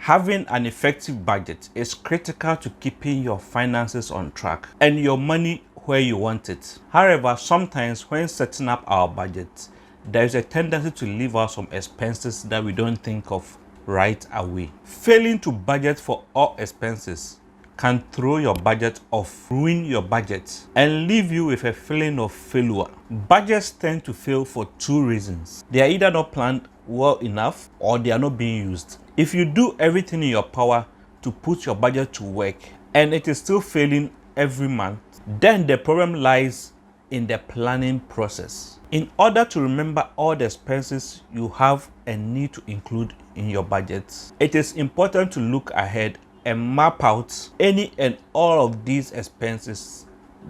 Having an effective budget is critical to keeping your finances on track and your money where you want it. However, sometimes when setting up our budget, there is a tendency to leave out some expenses that we don't think of right away. Failing to budget for all expenses can throw your budget off, ruin your budget, and leave you with a feeling of failure. Budgets tend to fail for two reasons. They are either not planned well enough or they are not being used. If you do everything in your power to put your budget to work and it is still failing every month, then the problem lies in the planning process. In order to remember all the expenses you have and need to include in your budget, it is important to look ahead and map out any and all of these expenses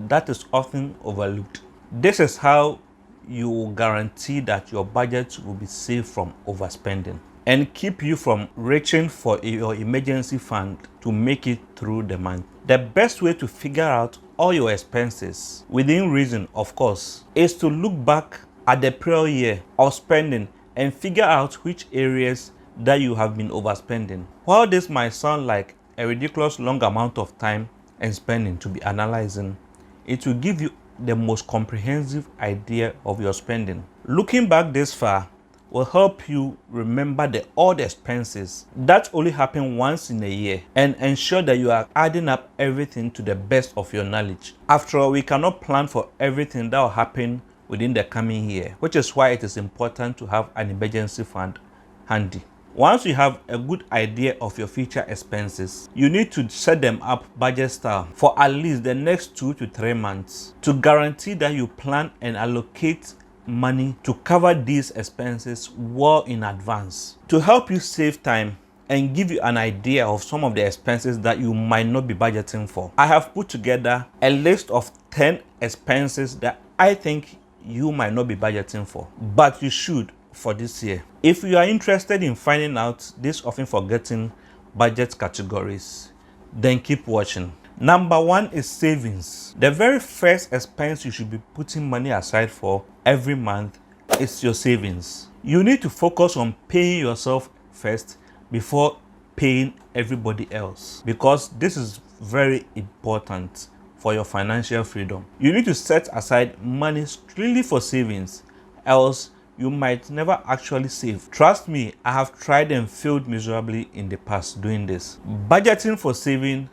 that is often overlooked. This is how you will guarantee that your budget will be safe from overspending and keep you from reaching for your emergency fund to make it through the month. The best way to figure out all your expenses, within reason of course, is to look back at the prior year of spending and figure out which areas that you have been overspending. While this might sound like a ridiculous long amount of time and spending to be analyzing, it will give you the most comprehensive idea of your spending. Looking back this far will help you remember all the expenses that only happen once in a year and ensure that you are adding up everything to the best of your knowledge. After all, we cannot plan for everything that will happen within the coming year, which is why it is important to have an emergency fund handy. Once you have a good idea of your future expenses, you need to set them up budget style for at least the next 2 to 3 months to guarantee that you plan and allocate money to cover these expenses well in advance. To help you save time and give you an idea of some of the expenses that you might not be budgeting for, I have put together a list of 10 expenses that I think you might not be budgeting for, but you should for this year. If you are interested in finding out these often forgotten budget categories, then keep watching. Number 1 is savings. The very first expense you should be putting money aside for every month is your savings. You need to focus on paying yourself first before paying everybody else, because this is very important for your financial freedom. You need to set aside money strictly for savings, else you might never actually save. Trust me, I have tried and failed miserably in the past doing this. Budgeting for saving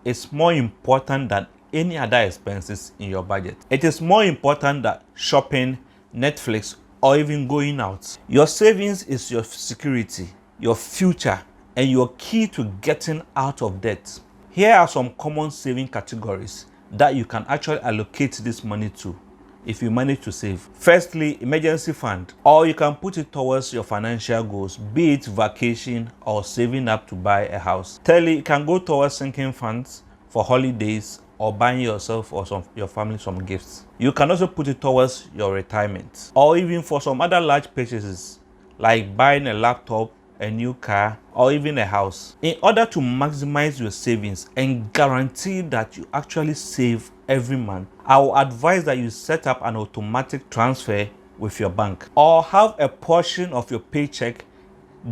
is more important than any other expenses in your budget. It is more important than shopping, Netflix, or even going out. Your savings is your security, your future, and your key to getting out of debt. Here are some common saving categories that you can actually allocate this money to if you manage to save. Firstly, emergency fund, or you can put it towards your financial goals, be it vacation or saving up to buy a house. Thirdly, it can go towards sinking funds for holidays or buying yourself or your family some gifts. You can also put it towards your retirement, or even for some other large purchases like buying a laptop, a new car, or even a house. In order to maximize your savings and guarantee that you actually save every month, I will advise that you set up an automatic transfer with your bank, or have a portion of your paycheck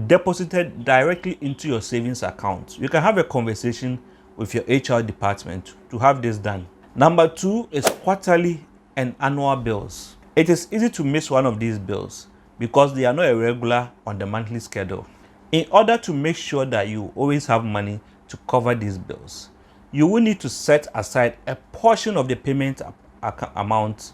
deposited directly into your savings account. You can have a conversation with your HR department to have this done. Number 2 is quarterly and annual bills. It is easy to miss one of these bills because they are not irregular on the monthly schedule. In order to make sure that you always have money to cover these bills, you will need to set aside a portion of the payment amount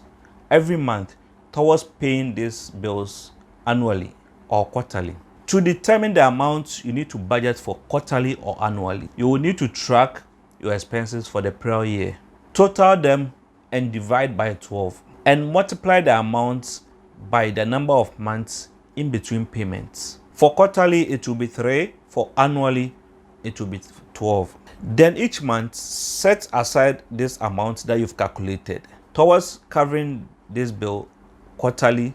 every month towards paying these bills annually or quarterly. To determine the amount you need to budget for quarterly or annually, you will need to track your expenses for the prior year, total them and divide by 12, and multiply the amounts by the number of months in between payments. For quarterly, it will be 3. For annually, it will be 12. Then each month, set aside this amount that you've calculated towards covering this bill quarterly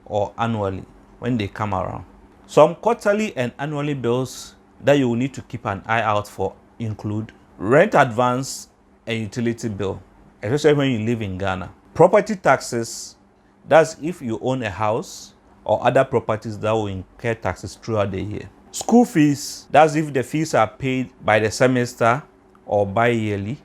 or annually when they come around. Some quarterly and annually bills that you will need to keep an eye out for include rent advance and utility bill, especially when you live in Ghana. Property taxes, that's if you own a house or other properties that will incur taxes throughout the year. School fees, that's if the fees are paid by the semester or bi-yearly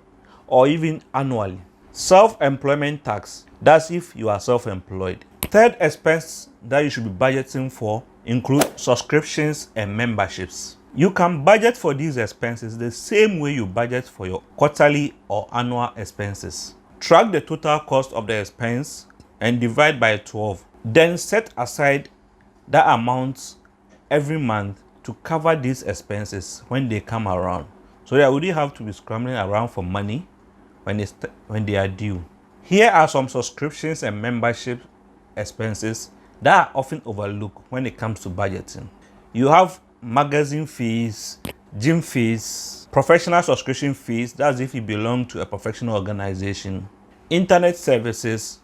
or even annually. Self-employment tax, that's if you are self-employed. Third expense that you should be budgeting for include subscriptions and memberships. You can budget for these expenses the same way you budget for your quarterly or annual expenses. Track the total cost of the expense and divide by 12. Then set aside that amount every month to cover these expenses when they come around, so that we don't have to be scrambling around for money when they are due. Here are some subscriptions and membership expenses that are often overlooked when it comes to budgeting. You have magazine fees, gym fees, professional subscription fees, that's if you belong to a professional organization, internet services,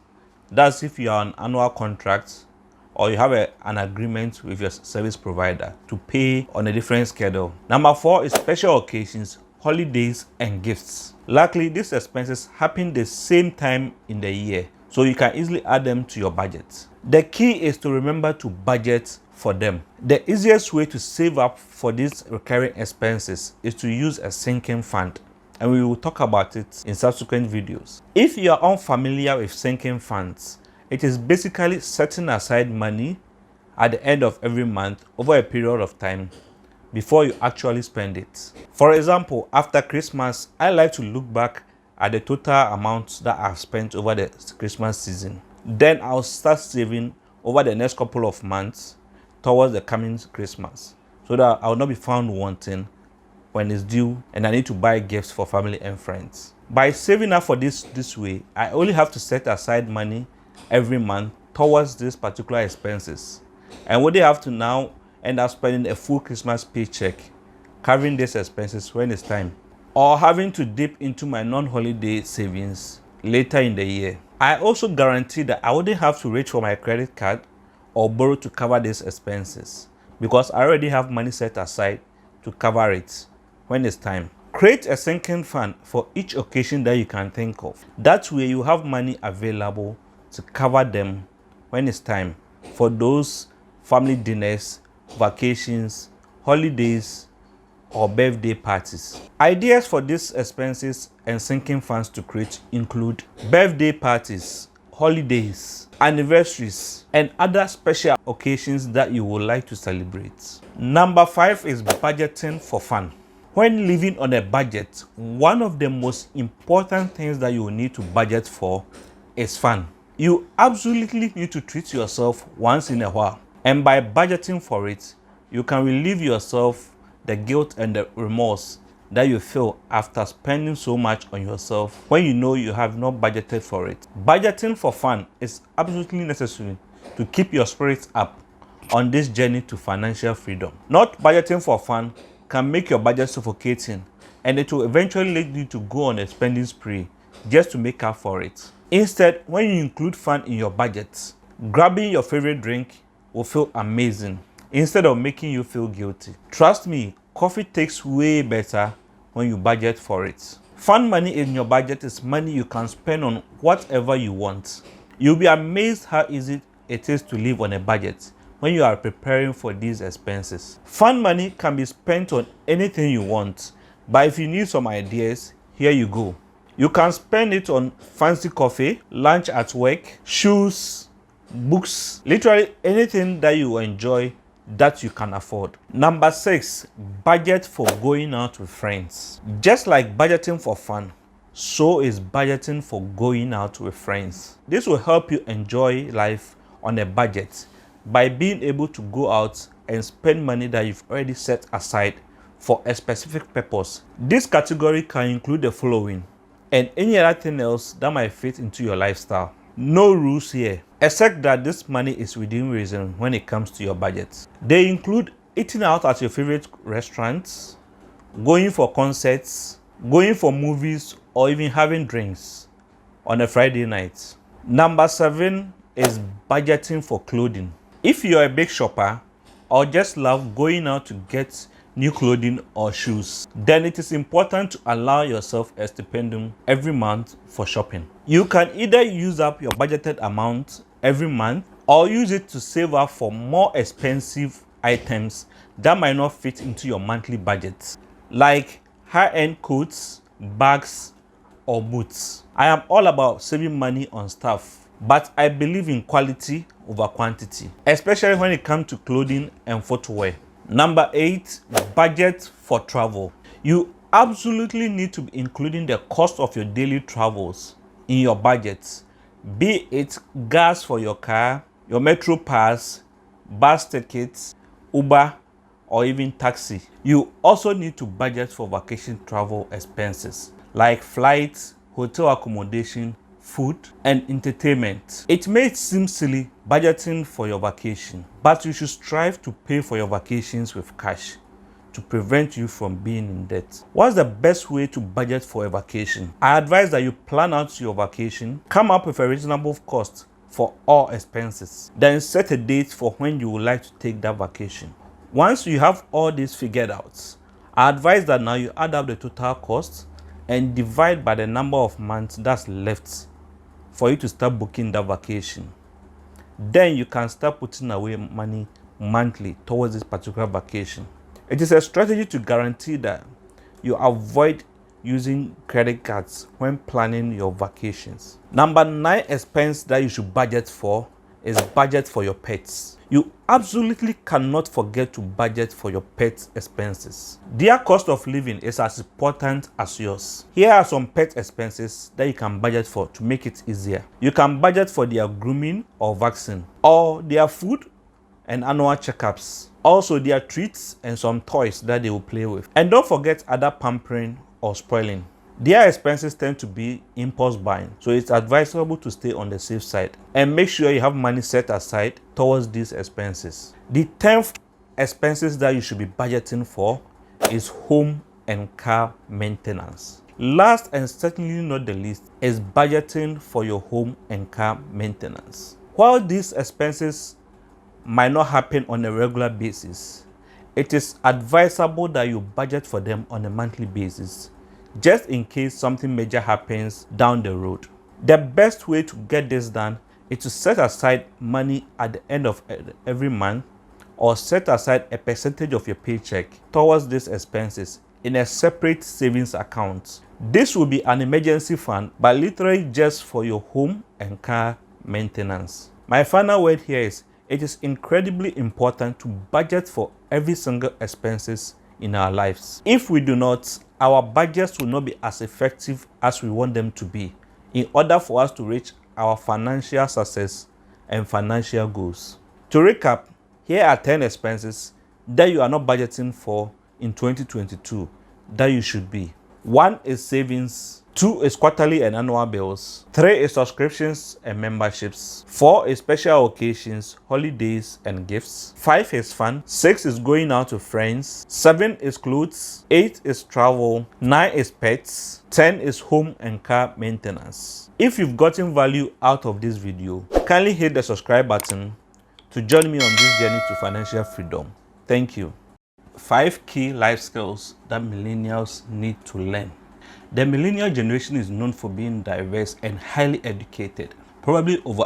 that's if you are on annual contract or you have an agreement with your service provider to pay on a different schedule. Number 4 is special occasions, holidays and gifts. Luckily, these expenses happen the same time in the year, so you can easily add them to your budget. The key is to remember to budget for them. The easiest way to save up for these recurring expenses is to use a sinking fund, and we will talk about it in subsequent videos. If you are unfamiliar with sinking funds, it is basically setting aside money at the end of every month over a period of time before you actually spend it. For example, after Christmas, I like to look back at the total amount that I've spent over the Christmas season. Then I'll start saving over the next couple of months towards the coming Christmas, so that I'll not be found wanting when it's due and I need to buy gifts for family and friends. By saving up for this way, I only have to set aside money every month towards these particular expenses, and would they have to now end up spending a full Christmas paycheck covering these expenses when it's time, or having to dip into my non-holiday savings later in the year. I also guarantee that I wouldn't have to reach for my credit card or borrow to cover these expenses, because I already have money set aside to cover it when it's time. Create a sinking fund for each occasion that you can think of. That way you have money available to cover them when it's time for those family dinners, vacations, holidays, or birthday parties. Ideas for these expenses and sinking funds to create include birthday parties, holidays, anniversaries, and other special occasions that you would like to celebrate. Number 5 is budgeting for fun. When living on a budget, one of the most important things that you will need to budget for is fun. You absolutely need to treat yourself once in a while, and by budgeting for it, you can relieve yourself the guilt and the remorse that you feel after spending so much on yourself when you know you have not budgeted for it. Budgeting for fun is absolutely necessary to keep your spirits up on this journey to financial freedom. Not budgeting for fun can make your budget suffocating, and it will eventually lead you to go on a spending spree just to make up for it. Instead, when you include fun in your budget, grabbing your favorite drink will feel amazing instead of making you feel guilty. Trust me, coffee tastes way better when you budget for it. Fun money in your budget is money you can spend on whatever you want. You'll be amazed how easy it is to live on a budget when you are preparing for these expenses. Fun money can be spent on anything you want, but if you need some ideas, here you go. You can spend it on fancy coffee, lunch at work, shoes, books, literally anything that you enjoy that you can afford. Number 6, budget for going out with friends. Just like budgeting for fun, so is budgeting for going out with friends. This will help you enjoy life on a budget by being able to go out and spend money that you've already set aside for a specific purpose. This category can include the following and any other thing else that might fit into your lifestyle. No rules here, except that this money is within reason when it comes to your budget. They include eating out at your favorite restaurants, going for concerts, going for movies, or even having drinks on a Friday night. Number 7 is budgeting for clothing. If you're a big shopper or just love going out to get new clothing or shoes, then it is important to allow yourself a stipend every month for shopping. You can either use up your budgeted amount every month or use it to save up for more expensive items that might not fit into your monthly budget, like high-end coats, bags, or boots. I am all about saving money on stuff, but I believe in quality over quantity, especially when it comes to clothing and footwear. Number 8, budget for travel. You absolutely need to be including the cost of your daily travels in your budget, be it gas for your car, your metro pass, bus tickets, Uber, or even taxi. You also need to budget for vacation travel expenses like flights, hotel accommodation, food, and entertainment. It may seem silly budgeting for your vacation, but you should strive to pay for your vacations with cash to prevent you from being in debt. What's the best way to budget for a vacation? I advise that you plan out your vacation, come up with a reasonable cost for all expenses, then set a date for when you would like to take that vacation. Once you have all this figured out, I advise that now you add up the total cost and divide by the number of months that's left for you to start booking that vacation. Then you can start putting away money monthly towards this particular vacation. It is a strategy to guarantee that you avoid using credit cards when planning your vacations. Number 9 expense that you should budget for is budget for your pets. You absolutely cannot forget to budget for your pet expenses. Their cost of living is as important as yours. Here are some pet expenses that you can budget for to make it easier. You can budget for their grooming or vaccine, or their food and annual checkups. Also their treats and some toys that they will play with. And don't forget other pampering or spoiling. Their expenses tend to be impulse buying, so it's advisable to stay on the safe side and make sure you have money set aside towards these expenses. The 10th expenses that you should be budgeting for is home and car maintenance. Last and certainly not the least is budgeting for your home and car maintenance. While these expenses might not happen on a regular basis, it is advisable that you budget for them on a monthly basis, just in case something major happens down the road. The best way to get this done is to set aside money at the end of every month, or set aside a percentage of your paycheck towards these expenses in a separate savings account. This will be an emergency fund, but literally just for your home and car maintenance. My final word here is it is incredibly important to budget for every single expenses in our lives. If we do not, our budgets will not be as effective as we want them to be in order for us to reach our financial success and financial goals. To recap, here are 10 expenses that you are not budgeting for in 2022 that you should be. 1 is savings. 2 is quarterly and annual bills. 3 is subscriptions and memberships. 4 is special occasions, holidays, and gifts. 5 is fun. 6 is going out with friends. 7 is clothes. 8 is travel. 9 is pets. 10 is home and car maintenance. If you've gotten value out of this video, kindly hit the subscribe button to join me on this journey to financial freedom. Thank you. 5 key life skills that millennials need to learn. The millennial generation is known for being diverse and highly educated, probably over